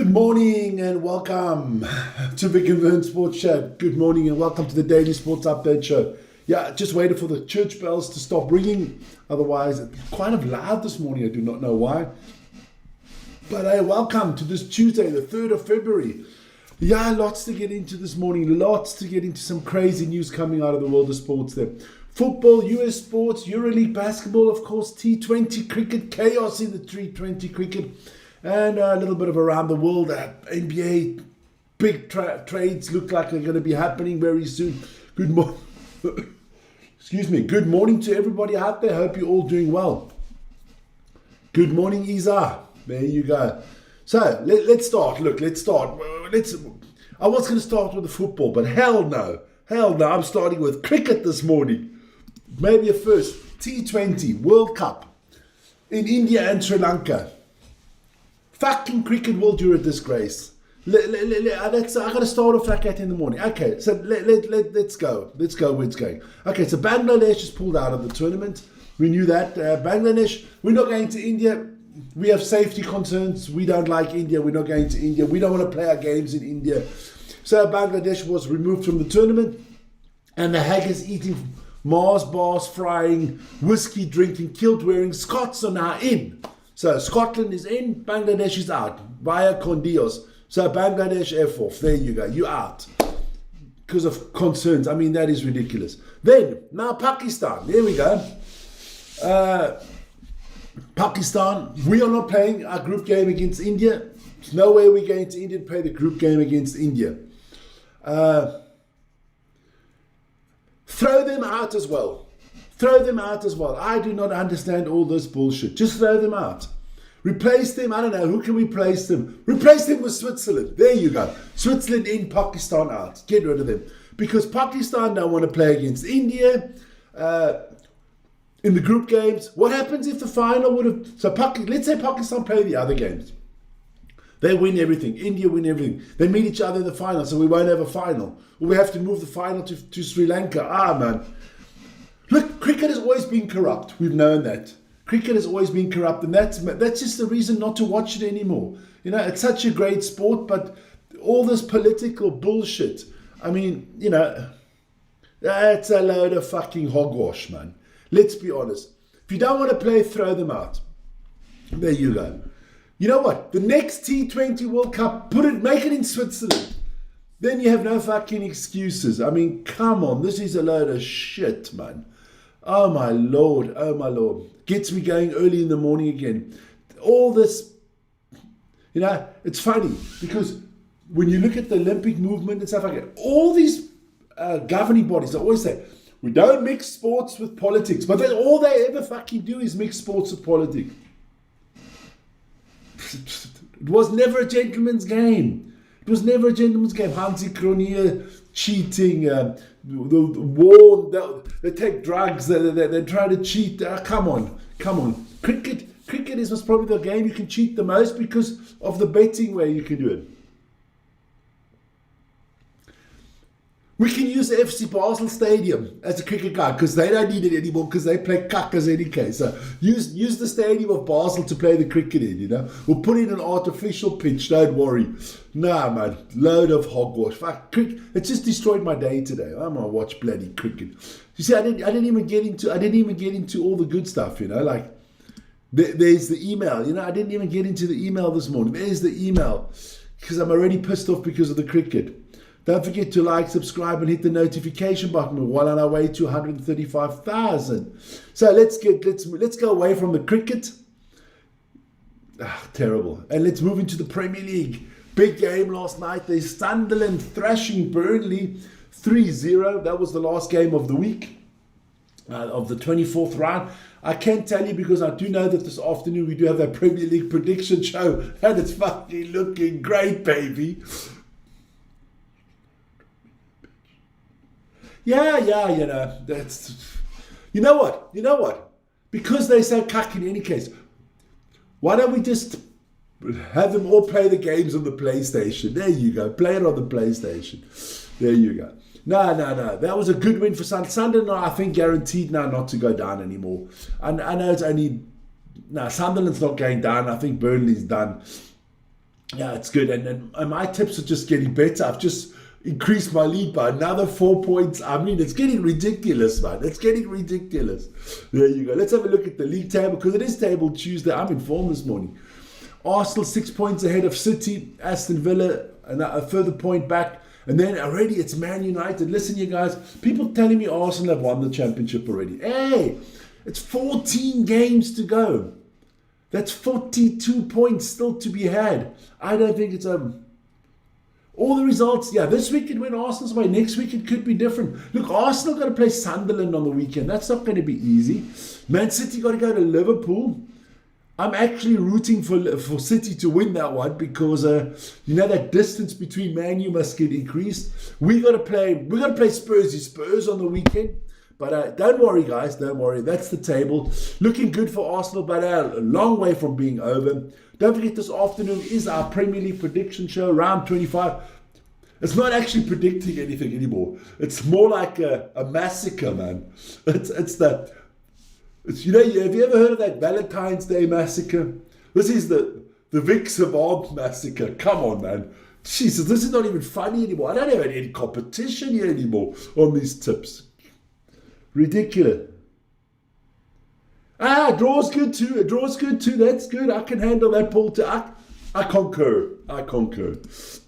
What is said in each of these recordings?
Good morning and welcome to Vic and Vern Sports Chat. Good morning and welcome to the Daily Sports Update Show. Yeah, just waited for the church bells to stop ringing. Otherwise, it's kind of loud this morning. I do not know why. But hey, welcome to this Tuesday, the 3rd of February. Yeah, lots to get into this morning. Lots to get into, some crazy news coming out of the world of sports there. Football, US sports, EuroLeague basketball, of course, T20 cricket, chaos in the T20 cricket. And a little bit of around the world. NBA big trades look like they're going to be happening very soon. Good morning. Excuse me. Good morning to everybody out there. Hope you're all doing well. Good morning, Isa. There you go. So let's start. Let's start. I was going to start with the football, but hell no. I'm starting with cricket this morning. Maybe a first. T20 World Cup in India and Sri Lanka. Fucking cricket world, you're a disgrace. I got to start off like that in the morning. Okay, so let's go. Let's go where it's going. Okay, so Bangladesh is pulled out of the tournament. We knew that. Bangladesh, we're not going to India. We have safety concerns. We don't like India. We're not going to India. We don't want to play our games in India. So Bangladesh was removed from the tournament. And the haggis eating Mars bars, frying, whiskey drinking, kilt wearing Scots are now in. So Scotland is in, Bangladesh is out via Condios. So Bangladesh F off. There you go. You out because of concerns. I mean, that is ridiculous. Then now Pakistan. There we go. Pakistan. We are not playing our group game against India. There's no way we're going to India to play the group game against India. Throw them out as well. I do not understand all this bullshit. Just throw them out. Replace them. I don't know. Who can replace them? Replace them with Switzerland. There you go. Switzerland in, Pakistan out. Get rid of them. Because Pakistan don't want to play against India in the group games. What happens if the final would have... So let's say Pakistan play the other games. They win everything. India win everything. They meet each other in the final, so we won't have a final. Or we have to move the final to Sri Lanka. Man. Look, cricket has always been corrupt. We've known that. Cricket has always been corrupt, and that's just the reason not to watch it anymore. You know, it's such a great sport, but all this political bullshit, I mean, you know, that's a load of fucking hogwash, man. Let's be honest. If you don't want to play, throw them out. There you go. You know what? The next T20 World Cup, make it in Switzerland. Then you have no fucking excuses. I mean, come on. This is a load of shit, man. Oh my lord. Gets me going early in the morning again. All this, you know, it's funny because when you look at the Olympic movement and stuff like that, all these governing bodies always say, we don't mix sports with politics. But then all they ever fucking do is mix sports with politics. It was never a gentleman's game. Hansi Cronje cheating, the war, they take drugs, they try to cheat. Come on. Cricket is probably the game you can cheat the most because of the betting way you can do it. We can use the FC Basel Stadium as a cricket ground because they don't need it anymore because they play cuckers any case. So use the stadium of Basel to play the cricket in, you know. We'll put in an artificial pitch, don't worry. Nah, man, load of hogwash. Fuck, cricket, it just destroyed my day today. I'm gonna watch bloody cricket. You see, I didn't even get into all the good stuff, you know. Like there's the email, you know. I didn't even get into the email this morning. There's the email because I'm already pissed off because of the cricket. Don't forget to like, subscribe, and hit the notification button. We're well on our way to 135,000. So let's go away from the cricket. Terrible. And let's move into the Premier League. Big game last night. There's Sunderland thrashing Burnley 3-0. That was the last game of the week, of the 24th round. I can't tell you because I do know that this afternoon we do have that Premier League prediction show, and it's fucking looking great, baby. Yeah, you know, that's... You know what? Because they say cuck in any case, why don't we just have them all play the games on the PlayStation? There you go. Play it on the PlayStation. There you go. No. That was a good win for Sunderland. I think guaranteed now not to go down anymore. I know it's only... No, Sunderland's not going down. I think Burnley's done. Yeah, it's good. And my tips are just getting better. I've just increased my lead by another 4 points. I mean, it's getting ridiculous, man. It's getting ridiculous. There you go. Let's have a look at the league table because it is table Tuesday. I'm informed this morning. Arsenal 6 points ahead of City, Aston Villa, a further point back. And then already it's Man United. Listen, you guys, people telling me Arsenal have won the championship already. Hey, it's 14 games to go. That's 42 points still to be had. I don't think it's all the results. Yeah, this week it went Arsenal's way. Next week it could be different. Look, Arsenal got to play Sunderland on the weekend. That's not going to be easy. Man City got to go to Liverpool. I'm actually rooting for City to win that one because that distance between Man U must get increased. We got to play Spurs on the weekend. But don't worry, guys. Don't worry. That's the table. Looking good for Arsenal, but a long way from being over. Don't forget, this afternoon is our Premier League prediction show, round 25. It's not actually predicting anything anymore. It's more like a massacre, man. Have you ever heard of that Valentine's Day massacre? This is the Vic Savant massacre. Come on, man. Jesus, this is not even funny anymore. I don't have any competition here anymore on these tips. Ridiculous. Draw's good too. A draw's good too. That's good. I can handle that, Paul. I concur. Let's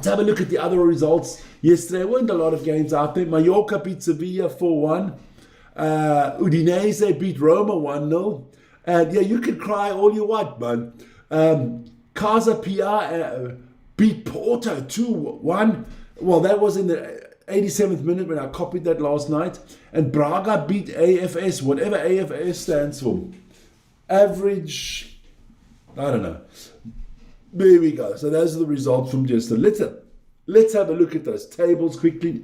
have a look at the other results. Yesterday, there weren't a lot of games out there. Mallorca beat Sevilla 4-1. Udinese beat Roma 1-0. And yeah, you can cry all you want, man. Casa Pia beat Porto 2-1. Well, that was in the 87th minute when I copied that last night. And Braga beat AFS, whatever AFS stands for. Average, I don't know. There we go. So those are the results from yesterday. Let's have a look at those tables quickly.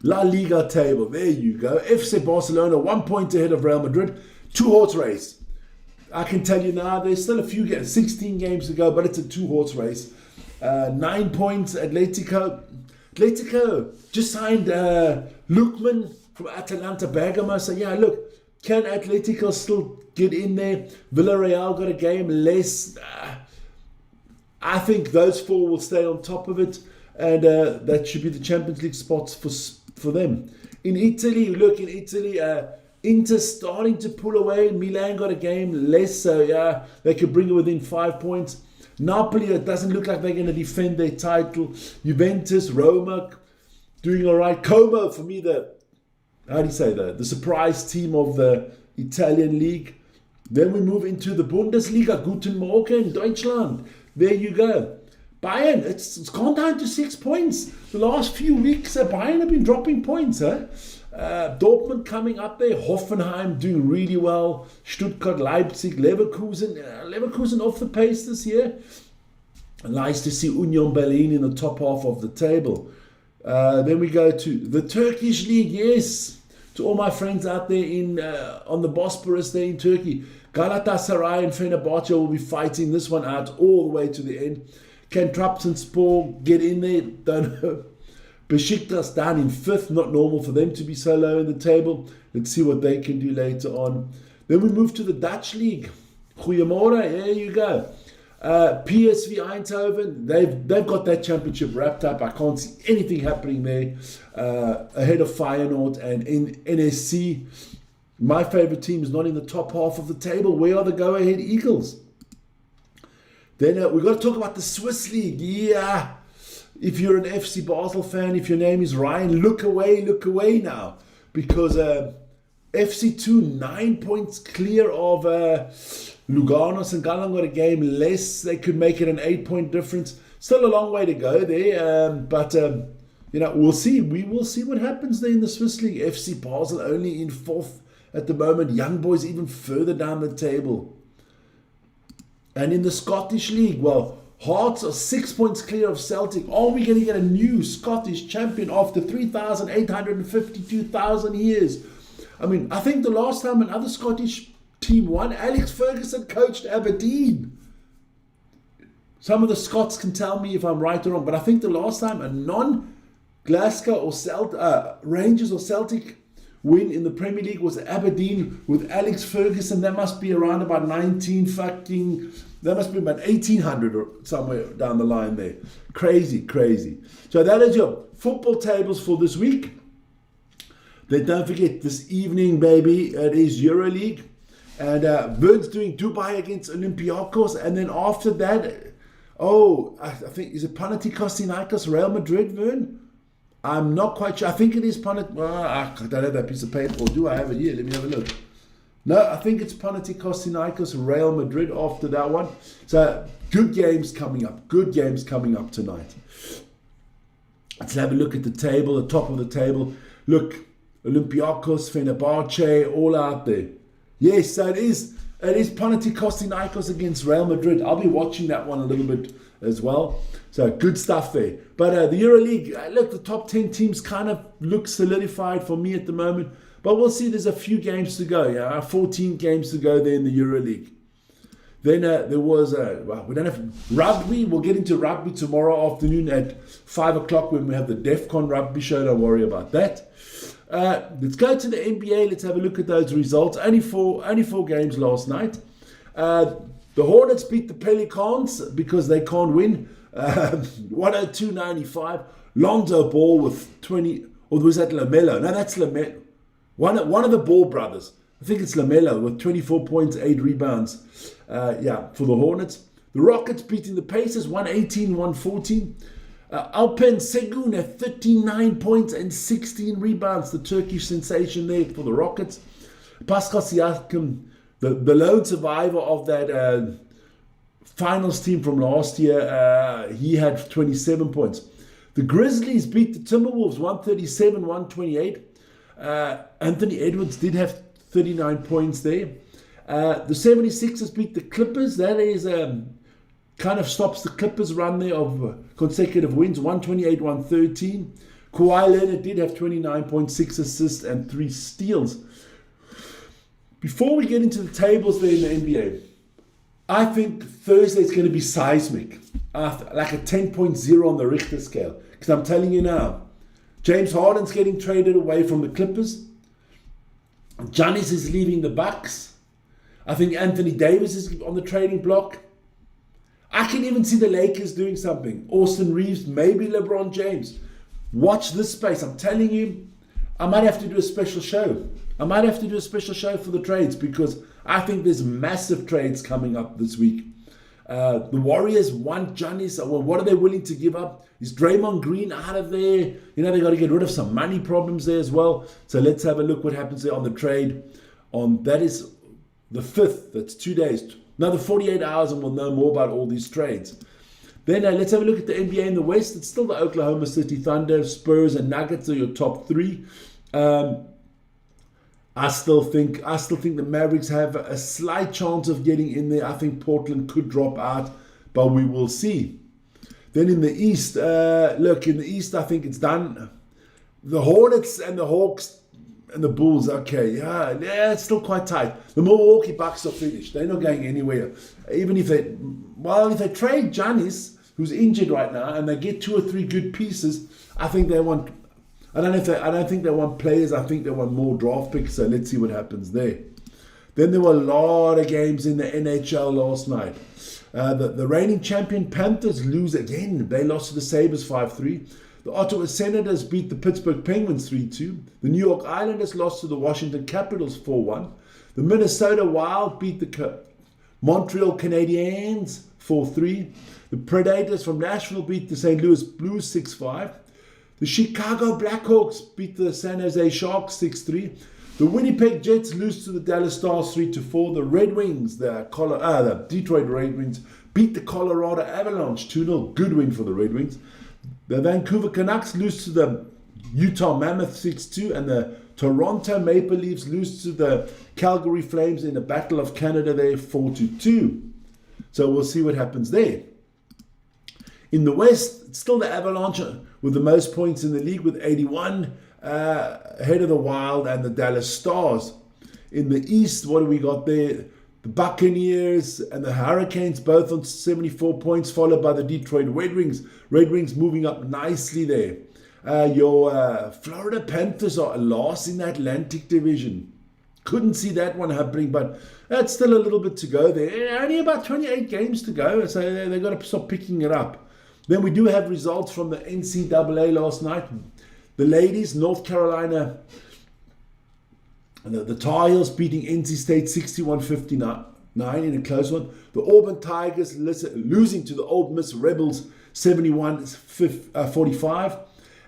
La Liga table, there you go. FC Barcelona 1 point ahead of Real Madrid. 2-horse race. I can tell you now, there's still a few games, 16 games to go, but it's a 2-horse race. 9 points, Atletico just signed Lookman from Atalanta Bergamo. So yeah, look, can Atletico still get in there? Villarreal got a game less. I think those four will stay on top of it, and that should be the Champions League spots for them. In Italy, Inter starting to pull away. Milan got a game less, so yeah, they could bring it within 5 points. Napoli, it doesn't look like they're going to defend their title. Juventus, Roma, doing all right. Como, for me, the surprise team of the Italian league. Then we move into the Bundesliga. Guten Morgen, Deutschland. There you go. Bayern, it's gone down to 6 points. The last few weeks, Bayern have been dropping points. Dortmund coming up there. Hoffenheim doing really well. Stuttgart, Leipzig, Leverkusen. Leverkusen off the pace this year. Nice to see Union Berlin in the top half of the table. Then we go to the Turkish league. Yes, to all my friends out there on the Bosporus there in Turkey. Galatasaray and Fenerbahce will be fighting this one out all the way to the end. Can Trabzonspor get in there? Don't know. Besiktas down in 5th. Not normal for them to be so low in the table. Let's see what they can do later on. Then we move to the Dutch league. Goeiemorgen, there you go. PSV Eindhoven, they've got that championship wrapped up. I can't see anything happening there. Ahead of Feyenoord and in NSC. My favorite team is not in the top half of the table. Where are the go-ahead Eagles? Then we've got to talk about the Swiss league. Yeah. If you're an FC Basel fan, if your name is Ryan, look away now. Because FC2, 9 points clear of Lugano. St. Gallen got a game less. They could make it an 8-point difference. Still a long way to go there. But we'll see. We will see what happens there in the Swiss league. FC Basel only in 4th at the moment. Young Boys even further down the table. And in the Scottish league, well, Hearts are 6 points clear of Celtic. Are we going to get a new Scottish champion after 3,852,000 years? I mean, I think the last time another Scottish team won, Alex Ferguson coached Aberdeen. Some of the Scots can tell me if I'm right or wrong, but I think the last time a non-Glasgow or Rangers or Celtic win in the Premier League was Aberdeen with Alex Ferguson. That must be around about that must be about 1800 or somewhere down the line there. Crazy. So that is your football tables for this week. Then don't forget, this evening, baby, it is EuroLeague. And Vern's doing Dubai against Olympiacos. And then after that, I think, is it Panathinaikos, Real Madrid, Vern? I'm not quite sure. I think it is I don't have that piece of paper. Or do I have it here? Let me have a look. No, I think it's Panathinaikos, Real Madrid after that one. So good games coming up tonight. Let's have a look at the table, the top of the table. Look, Olympiacos, Fenerbahce, all out there. Yes, so it is Panathinaikos against Real Madrid. I'll be watching that one a little bit as well. So good stuff there. But the EuroLeague, look, the top 10 teams kind of look solidified for me at the moment. But we'll see, there's a few games to go. 14 games to go there in the EuroLeague. Then there was, we don't have rugby. We'll get into rugby tomorrow afternoon at 5 o'clock when we have the DEFCON rugby show. Don't worry about that. Let's go to the NBA. Let's have a look at those results. Only four games last night. The Hornets beat the Pelicans because they can't win. 102-95. Lonzo Ball with 20, or was that LaMelo? No, that's LaMelo. One of the Ball brothers. I think it's LaMelo with 24 points, 8 rebounds. For the Hornets. The Rockets beating the Pacers 118-114. Alpen Sengun at 39 points and 16 rebounds. The Turkish sensation there for the Rockets. Pascal Siakam, the lone survivor of that finals team from last year, he had 27 points. The Grizzlies beat the Timberwolves 137-128. Anthony Edwards did have 39 points there. The 76ers beat the Clippers. That is kind of stops the Clippers' run there of consecutive wins, 128-113. Kawhi Leonard did have 29.6 assists and 3 steals. Before we get into the tables there in the NBA, I think Thursday is going to be seismic, like a 10.0 on the Richter scale. Because I'm telling you now, James Harden's getting traded away from the Clippers. Giannis is leaving the Bucks. I think Anthony Davis is on the trading block. I can even see the Lakers doing something. Austin Reeves, maybe LeBron James. Watch this space. I'm telling you, I might have to do a special show. I might have to do a special show for the trades because I think there's massive trades coming up this week. The Warriors want Giannis. Well, what are they willing to give up? Is Draymond Green out of there? You know, they got to get rid of some money problems there as well. So let's have a look what happens there on the trade. That is the 5th. That's 2 days. Another 48 hours and we'll know more about all these trades. Then let's have a look at the NBA in the West. It's still the Oklahoma City Thunder, Spurs and Nuggets are your top 3. I still think the Mavericks have a slight chance of getting in there. I think Portland could drop out, but we will see. Then in the East, I think it's done. The Hornets and the Hawks and the Bulls, okay, yeah, it's still quite tight. The Milwaukee Bucks are finished. They're not going anywhere. Even if they trade Giannis, who's injured right now, and they get 2 or 3 good pieces, I think they want. I don't think they want players. I think they want more draft picks. So let's see what happens there. Then there were a lot of games in the NHL last night. The reigning champion Panthers lose again. They lost to the Sabres 5-3. The Ottawa Senators beat the Pittsburgh Penguins 3-2. The New York Islanders lost to the Washington Capitals 4-1. The Minnesota Wild beat the Montreal Canadiens 4-3. The Predators from Nashville beat the St. Louis Blues 6-5. The Chicago Blackhawks beat the San Jose Sharks 6-3. The Winnipeg Jets lose to the Dallas Stars 3-4. The Red Wings, the Detroit Red Wings, beat the Colorado Avalanche 2-0. Good win for the Red Wings. The Vancouver Canucks lose to the Utah Mammoth 6-2. And the Toronto Maple Leafs lose to the Calgary Flames in the Battle of Canada there 4-2. So we'll see what happens there. In the West, it's still the Avalanche with the most points in the league with 81, ahead of the Wild and the Dallas Stars. In the East, what do we got there? The Buccaneers and the Hurricanes both on 74 points, followed by the Detroit Red Wings. Red Wings moving up nicely there. Your Florida Panthers are last in the Atlantic Division. Couldn't see that one happening, but that's still a little bit to go there. Only about 28 games to go, so they've got to start picking it up. Then we do have results from the NCAA last night. The ladies, North Carolina, the Tar Heels beating NC State 61-59 in a close one. The Auburn Tigers losing to the Ole Miss Rebels 71-45.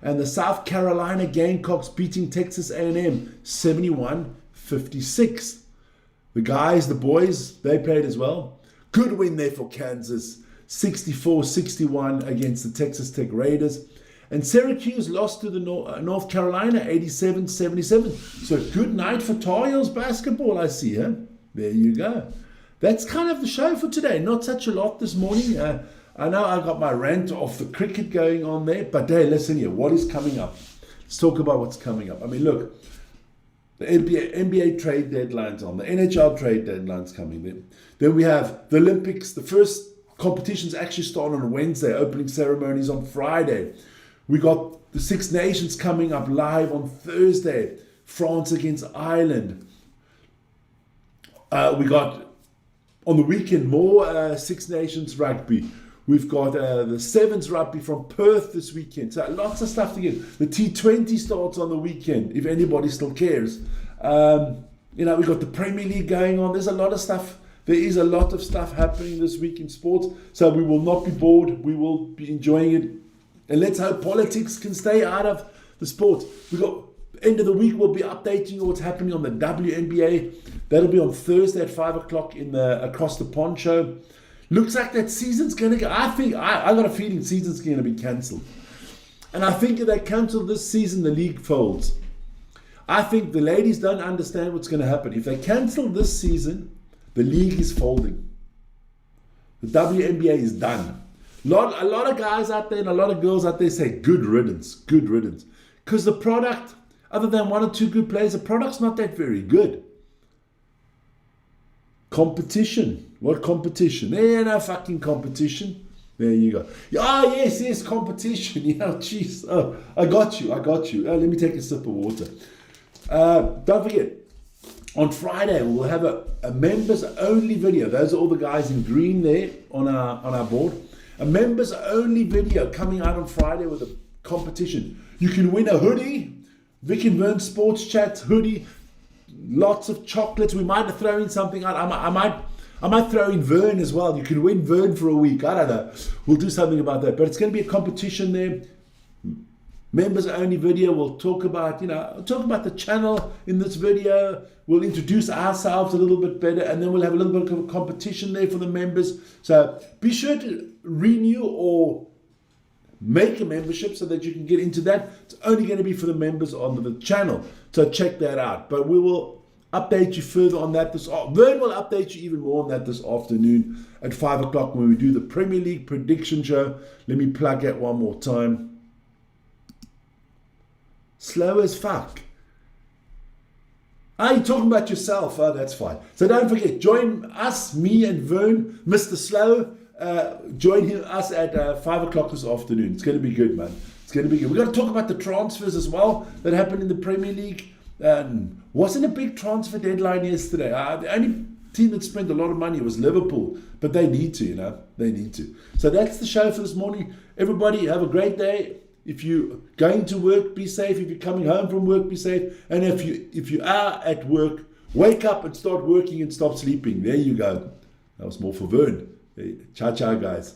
And the South Carolina Gamecocks beating Texas A&M 71-56. The guys, the boys, they played as well. Good win there for Kansas. 64-61 against the Texas Tech Raiders. And Syracuse lost to the North Carolina 87-77. So good night for Tar Heels basketball, I see. Huh? There you go. That's kind of the show for today. Not such a lot this morning. I know I got my rant off the cricket going on there. But hey, listen here. What is coming up? Let's talk about what's coming up. I mean, look. The NBA trade deadline's on. The NHL trade deadline's coming there. Then we have the Olympics. The first competitions actually start on Wednesday. Opening ceremonies on Friday. We got the Six Nations coming up live on Thursday. France against Ireland. We got on the weekend more Six Nations rugby. We've got the Sevens rugby from Perth this weekend. So lots of stuff to get. The T20 starts on the weekend, if anybody still cares. We've got the Premier League going on. There's a lot of stuff. There is a lot of stuff happening this week in sports. So we will not be bored. We will be enjoying it. And let's hope politics can stay out of the sport. We got end of the week. We'll be updating you what's happening on the WNBA. That'll be on Thursday at 5 o'clock in the Across the Pond show. Looks like that season's going to go. I got a feeling season's going to be cancelled. And I think if they cancel this season, the league folds. I think the ladies don't understand what's going to happen. If they cancel this season, the league is folding. The WNBA is done. A lot of guys out there and a lot of girls out there say good riddance, good riddance. Because the product, other than one or two good players, the product's not that very good. Competition. What competition? There no fucking competition. There you go. Oh, yes, competition. Yeah, jeez. Oh, I got you. Let me take a sip of water. Don't forget, on Friday, we'll have a members-only video. Those are all the guys in green there on our board. A members-only video coming out on Friday with a competition. You can win a hoodie, Vic and Vern Sports Chat hoodie, lots of chocolates. We might throw in something out. I might throw in Vern as well. You can win Vern for a week. I don't know. We'll do something about that. But it's going to be a competition there. Members only video. We'll talk about the channel in this video. We'll introduce ourselves a little bit better, and then we'll have a little bit of a competition there for the members. So be sure to renew or make a membership so that you can get into that. It's only going to be for the members on the channel. So check that out. But we will update you further on that. Vern will update you even more on that this afternoon at 5 o'clock when we do the Premier League prediction show. Let me plug that one more time. Slow as fuck. You're talking about yourself. Oh, that's fine. So don't forget, join us, me and Vern, Mr. Slow. Join us at 5 o'clock this afternoon. It's going to be good, man. It's going to be good. We've got to talk about the transfers as well that happened in the Premier League. Wasn't a big transfer deadline yesterday. The only team that spent a lot of money was Liverpool, but they need to, They need to. So that's the show for this morning. Everybody, have a great day. If you're going to work, be safe. If you're coming home from work, be safe. And if you are at work, wake up and start working and stop sleeping. There you go. That was more for Vern. Ciao, ciao, guys.